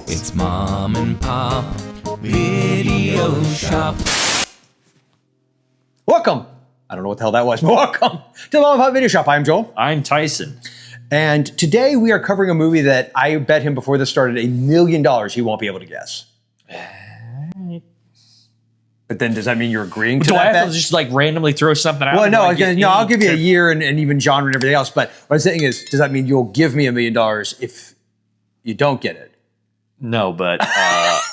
It's Mom and Pop Video Shop. Welcome. I don't know what the hell that was, but welcome to the Mom and Pop Video Shop. I'm Joel. I'm Tyson. And today we are covering a movie that I bet him before this started $1 million he won't be able to guess. But then does that mean you're agreeing to Do that I have bet? to just like randomly throw something out? Well, no, Like, I'll give you a year and even genre and everything else. But what I'm saying is, does that mean you'll give me $1 million if you don't get it? No, but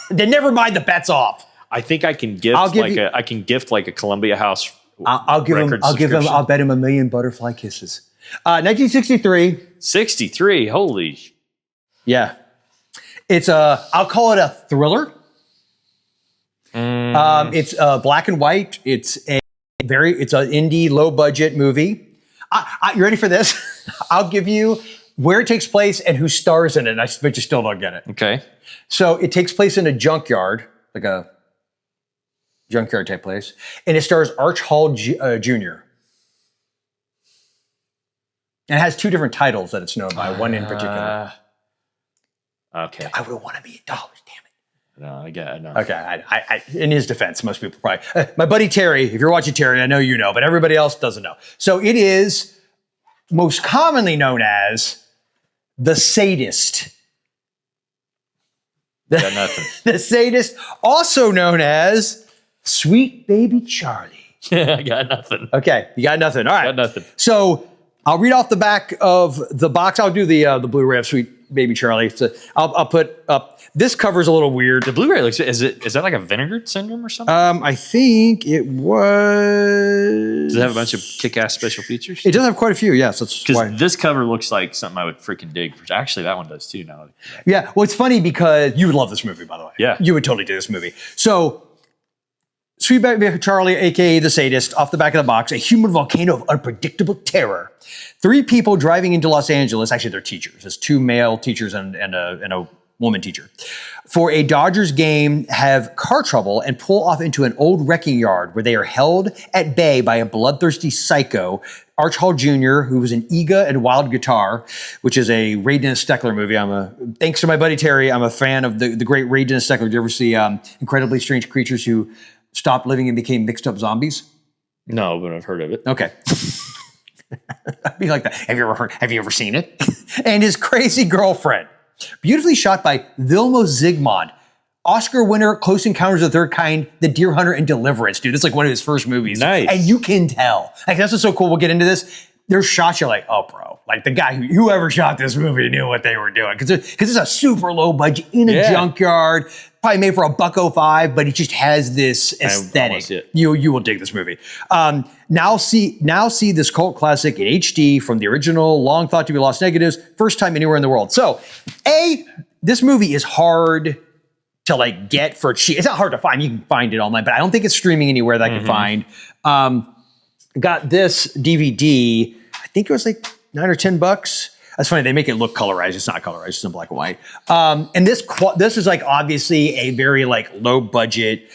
Then never mind, the bet's off. I think I can gift I can gift like a Columbia House. I'll bet him $1 million butterfly kisses. 1963. 63. Holy. Yeah. I'll call it a thriller. It's black and white. It's an indie, low budget movie. You ready for this? I'll give you where it takes place and who stars in it. I bet you still don't get it. Okay. So it takes place in a junkyard, like a junkyard type place, and it stars Arch Hall Jr. And it has two different titles that it's known by, one in particular. Okay. I would want $1 million, damn it. No, I get it. No. Okay, I in his defense, most people probably, my buddy Terry, if you're watching Terry, I know you know, but everybody else doesn't know. So it is most commonly known as The Sadist. Got nothing. The Sadist, also known as Sweet Baby Charlie. I got nothing. Okay, you got nothing. All right. Got nothing. So I'll read off the back of the box. I'll do the Blu-ray of Sweet Baby Charlie. So I'll put up. This cover's a little weird. The Blu-ray looks. Is that like a vinegar syndrome or something? I think it was. Does it have a bunch of kick-ass special features? It does have quite a few. Yes, that's why. Because this cover looks like something I would freaking dig. Actually, that one does too. Now. Yeah. Well, it's funny because you would love this movie, by the way. Yeah. You would totally do this movie. So, Sweet Baby Charlie, a.k.a. The Sadist, off the back of the box, a human volcano of unpredictable terror. 3 people driving into Los Angeles, actually they're teachers. There's 2 male teachers and a woman teacher, for a Dodgers game have car trouble and pull off into an old wrecking yard where they are held at bay by a bloodthirsty psycho, Arch Hall Jr., who was in Ega and Wild Guitar, which is a Ray Dennis Steckler movie. Thanks to my buddy Terry, I'm a fan of the great Ray Dennis Steckler. Did you ever see Incredibly Strange Creatures Who Stopped Living and Became Mixed Up Zombies? No, but I've heard of it. Okay. I'd be like that. Have you ever seen it? And his crazy girlfriend. Beautifully shot by Vilmos Zsigmond. Oscar winner, Close Encounters of the Third Kind, The Deer Hunter, and Deliverance. Dude, it's like one of his first movies. Nice. And you can tell. Like, that's what's so cool. We'll get into this. There's shots you're like, oh, bro. Like, the guy, whoever shot this movie knew what they were doing. Because it's a super low budget in a junkyard. Probably made for $1.05, but it just has this aesthetic. You will dig this movie. Now see this cult classic in HD from the original, long thought to be lost negatives, first time anywhere in the world. So, this movie is hard to like get for cheap. It's not hard to find. You can find it online, but I don't think it's streaming anywhere that I can find. Got this DVD. I think it was like $9 or $10. That's funny. They make it look colorized. It's not colorized. It's in black and white. And this is like obviously a very like low budget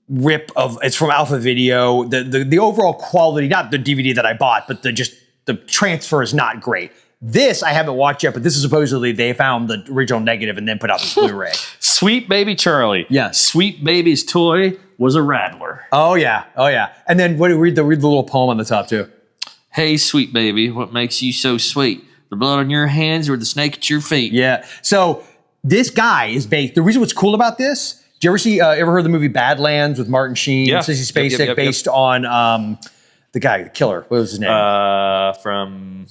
rip of. It's from Alpha Video. The overall quality, not the DVD that I bought, but the transfer is not great. This I haven't watched yet, but this is supposedly they found the original negative and then put out this Blu-ray. Sweet Baby Charlie. Yeah. Sweet Baby's toy was a rattler. Oh yeah. And then read the little poem on the top too. Hey, sweet baby, what makes you so sweet? The blood on your hands or the snake at your feet? Yeah. So this guy is based. The reason what's cool about this, did you ever heard the movie Badlands with Martin Sheen and Sissy Spacek based on the guy, the killer. What was his name? From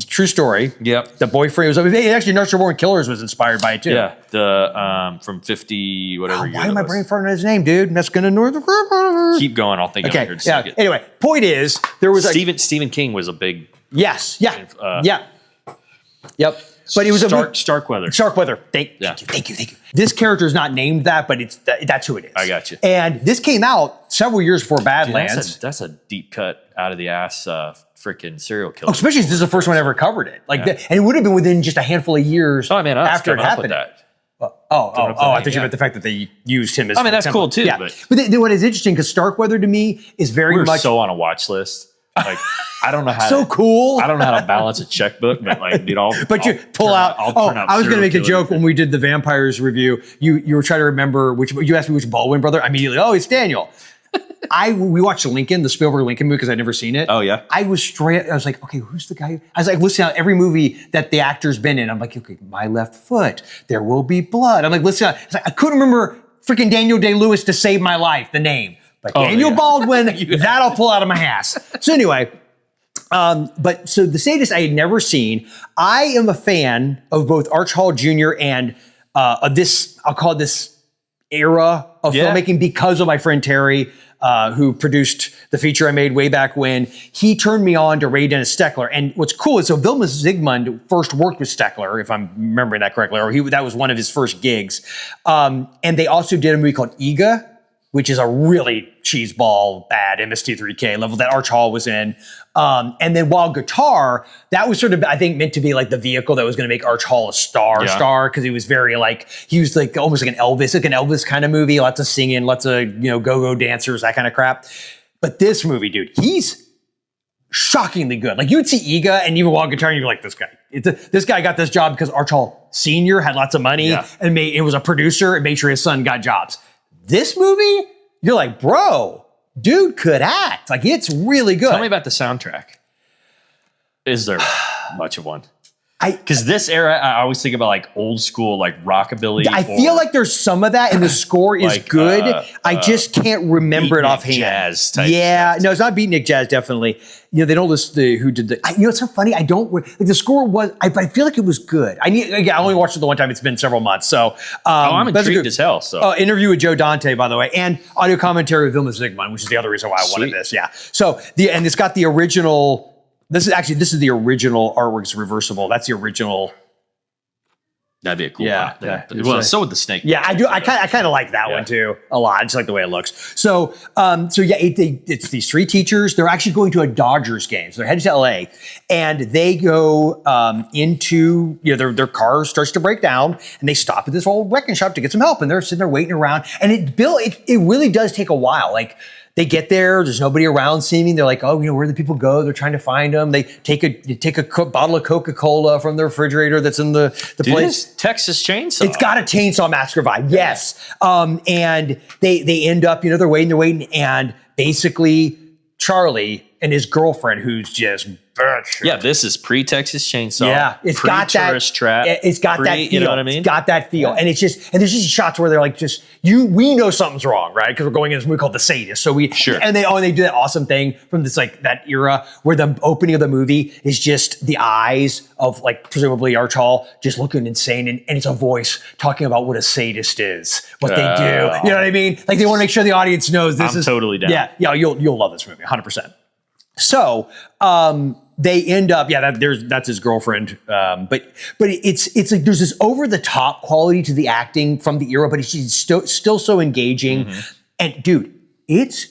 True story. Yep. The boyfriend was actually Natural Born Killers was inspired by it too. Yeah. The from 50 whatever year. Why am I brain farting his name, dude? That's gonna north. Keep going. I'll think of it. Yeah. Anyway, point is there was Stephen King was a big. Yes. Yeah. Yep. But it was Starkweather. Starkweather. Thank you. This character is not named that, but that's who it is. I got you. And this came out several years before Badlands. Dude, that's a deep cut out of the ass freaking serial killer. Especially since this is the first one I ever covered it. And it would have been within just a handful of years after it happened. I thought you meant the fact that they used him as. I mean, that's cool too. Yeah. But what is interesting because Starkweather to me is very much so on a watch list Like, I don't know how. So cool. I don't know how to balance a checkbook, but like, dude, But you pull out. Oh, I was going to make a joke when we did the vampires review. You were trying to remember which. You asked me which Baldwin brother. I immediately, oh, it's Daniel. We watched Lincoln, the Spielberg Lincoln movie, because I'd never seen it. Oh yeah. I was like, okay, who's the guy? I was like, listening to every movie that the actor's been in. I'm like, okay, My Left Foot, There Will Be Blood. I'm like, listen. It's like, I couldn't remember freaking Daniel Day-Lewis to save my life, the name. But Daniel Baldwin, that I'll pull out of my ass. So anyway. But so The Sadist I had never seen. I am a fan of both Arch Hall Jr. and of this, I'll call this era of filmmaking because of my friend Terry, who produced the feature I made way back when. He turned me on to Ray Dennis Steckler. And what's cool is, so Vilmos Zsigmond first worked with Steckler, if I'm remembering that correctly, or that was one of his first gigs. And they also did a movie called Ega, which is a really cheeseball, bad MST3K level that Arch Hall was in. And then Wild Guitar, that was sort of, I think, meant to be like the vehicle that was going to make Arch Hall a star, because he was very like, he was like almost like an Elvis kind of movie, lots of singing, lots of, go-go dancers, that kind of crap. But this movie, dude, he's shockingly good. Like, you would see Ega and even Wild Guitar and you're like, this guy got this job because Arch Hall Sr. had lots of money and it was a producer and made sure his son got jobs. This movie, you're like, bro, dude could act. Like, it's really good. Tell me about the soundtrack. Is there much of one? Because this era, I always think about like old school, like rockabilly. I feel like there's some of that, and the score is like, good. I just can't remember it offhand. Jazz type stuff. No, it's not beatnik jazz. Definitely. They don't list who did the. It's so funny. I don't like the score was. I feel like it was good. I only watched it the one time. It's been several months. So I'm intrigued as hell. So interview with Joe Dante, by the way, and audio commentary with Vilmos Zsigmond, which is the other reason why I wanted this. Yeah. So and it's got the original. This is the original artwork's reversible. That's the original. That'd be a cool one. Well, so would the snake. Yeah, I do. I kind of like that one too a lot. I just like the way it looks. So it's these three teachers. They're actually going to a Dodgers game. So they're headed to LA, and they go into their car starts to break down, and they stop at this old wrecking shop to get some help. And they're sitting there waiting around, and it really does take a while. Like, they get there, there's nobody around seeming. They're like, oh, where do the people go? They're trying to find them. They take a bottle of Coca-Cola from the refrigerator that's in the place. Texas Chainsaw. It's got a Chainsaw Massacre vibe, yes. And they end up, they're waiting, and basically Charlie and his girlfriend, who's just bitch. Yeah, this is pre-Texas Chainsaw. Yeah, it's got that tourist trap. It's got that feel. You know what I mean? It's got that feel, and there's just shots where they're like, we know something's wrong, right? Because we're going in this movie called The Sadist. So they do that awesome thing from this like that era where the opening of the movie is just the eyes of like presumably Arch Hall just looking insane, and it's a voice talking about what a sadist is, what they do. You know what I mean? Like, they want to make sure the audience knows this is totally down. Yeah, you'll love this movie, 100%. So they end up, that's his girlfriend. But it's like there's this over the top quality to the acting from the era, but it's still so engaging. Mm-hmm. And dude, it's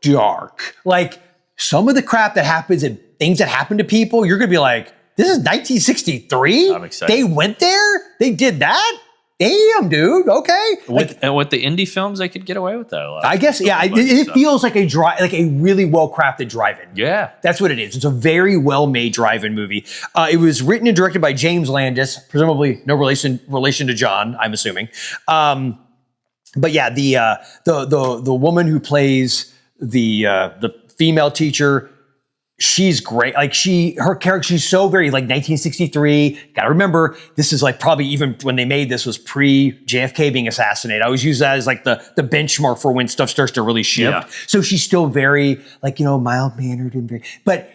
dark. Like, some of the crap that happens and things that happen to people, you're gonna be like, this is 1963. I'm excited. They went there. They did that. Damn, dude. Okay. And with the indie films, they could get away with that a lot. I guess, yeah. It feels like a really well-crafted drive-in. Yeah. That's what it is. It's a very well-made drive-in movie. It was written and directed by James Landis, presumably no relation to John, I'm assuming. But yeah, the woman who plays the female teacher, she's great. Like, her character, she's so very like 1963. Gotta remember, this is like probably even when they made this was pre-JFK being assassinated. I always use that as like the benchmark for when stuff starts to really shift. Yeah. So she's still very like, mild-mannered and very, but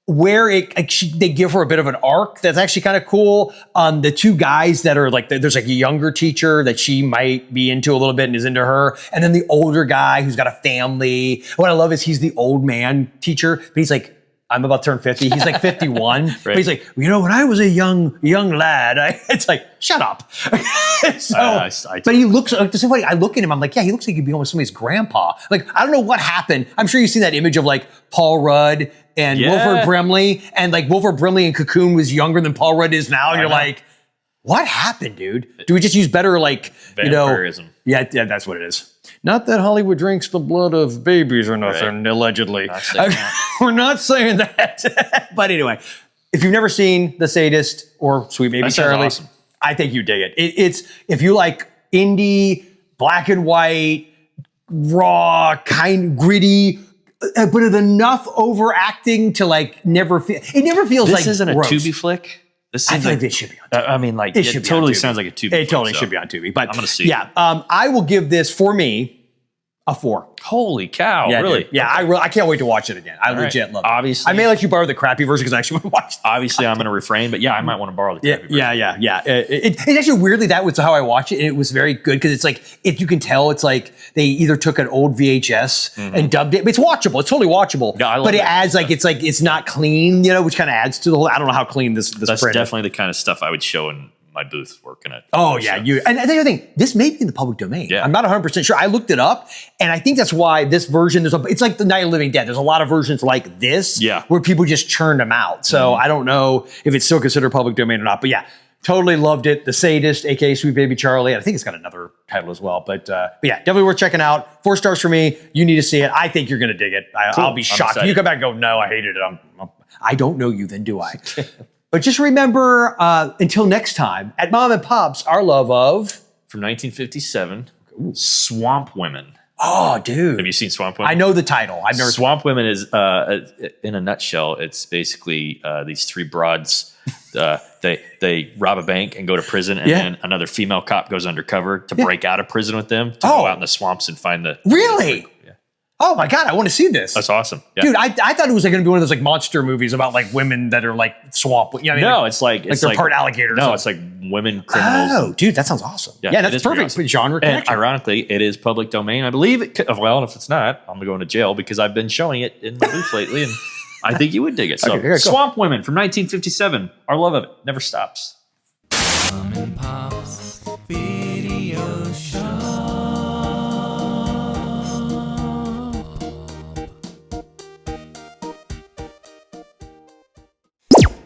where they give her a bit of an arc that's actually kind of cool. The two guys that are like, there's like a younger teacher that she might be into a little bit and is into her. And then the older guy who's got a family. What I love is he's the old man teacher, but he's like, I'm about to turn 50. He's like 51. Right. But he's like, when I was a young lad, it's like, shut up. But he looks, it's so funny. I look at him, I'm like, yeah, he looks like he'd be almost somebody's grandpa. Like, I don't know what happened. I'm sure you've seen that image of like Paul Rudd and Wilford Brimley. And like Wilford Brimley in Cocoon was younger than Paul Rudd is now. And you're like, What happened, dude? Do we just use better, like, Vampirism. Yeah, that's what it is. Not that Hollywood drinks the blood of babies or nothing, allegedly. We're not saying that. But anyway, if you've never seen The Sadist or Sweet Baby Charlie, awesome. I think you dig it. It's if you like indie, black and white, raw, gritty, but with enough overacting to like never feel. It never feels this like isn't a gross. Tubi flick. This I seems think like it should be on Tubi. I mean, like it totally sounds like a Tubi. It totally flick, should be on Tubi. But I'm gonna see. Yeah, I will give this for me a 4. Holy cow! Yeah, really? dude. Yeah, I can't wait to watch it again. I legit love it. Obviously, I may let you borrow the crappy version because I actually want to watch it. Obviously, I'm going to refrain, but yeah, I might want to borrow the crappy version. Yeah. It's actually weirdly that was how I watched it, and it was very good because it's like if you can tell, it's like they either took an old VHS and dubbed it. But it's watchable. It's totally watchable. Yeah, I love but it that. adds it's not clean, which kind of adds to the whole. I don't know how clean this. That's print is. definitely the kind of stuff I would show in my booth working at. Oh yeah, and the other thing, this may be in the public domain. Yeah. I'm not 100% sure. I looked it up, and I think that's why this version it's like the Night of the Living Dead. There's a lot of versions like this, where people just churned them out. So I don't know if it's still considered public domain or not. But yeah, totally loved it. The Sadist, aka Sweet Baby Charlie. I think it's got another title as well. But yeah, definitely worth checking out. 4 stars for me. You need to see it. I think you're gonna dig it. I'll be shocked if you come back and go, no, I hated it. I don't know you. Then do I? But just remember, until next time, at Mom and Pop's, our love of... From 1957, Swamp Women. Oh, dude. Have you seen Swamp Women? I know the title. I've never... Swamp Women is, in a nutshell, it's basically these 3 broads. They rob a bank and go to prison, and then another female cop goes undercover to break out of prison with them, to go out in the swamps and find the... Really? Oh my God, I want to see this. That's awesome. Yeah. Dude, I thought it was going to be one of those like monster movies about like women that are like swamp. No, it's like they're part alligator. No, it's like women criminals. Oh, dude, that sounds awesome. Yeah, that's perfect awesome. genre And connection. ironically, it is public domain. I believe it could, well, if it's not, I'm going to go into jail because I've been showing it in the booth lately, and I think you would dig it. So, Okay, cool. Swamp Women from 1957. Our love of it never stops. Mom and Pop.